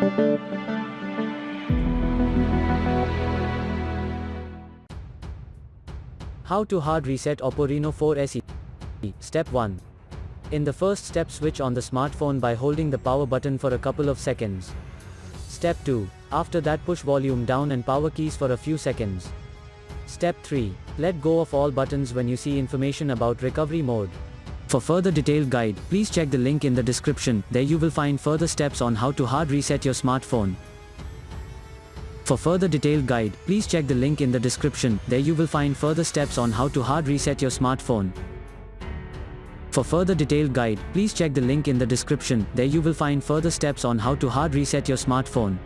How to hard reset Oppo Reno 4 SE. Step 1. In the first step, switch on the smartphone by holding the power button for a couple of seconds. Step 2. After that, push volume down and power keys for a few seconds. Step 3. Let go of all buttons when you see information about recovery mode. For further detailed guide, please check the link in the description. There you will find further steps on how to hard reset your smartphone. For further detailed guide, please check the link in the description. There you will find further steps on how to hard reset your smartphone. For further detailed guide, please check the link in the description. There you will find further steps on how to hard reset your smartphone.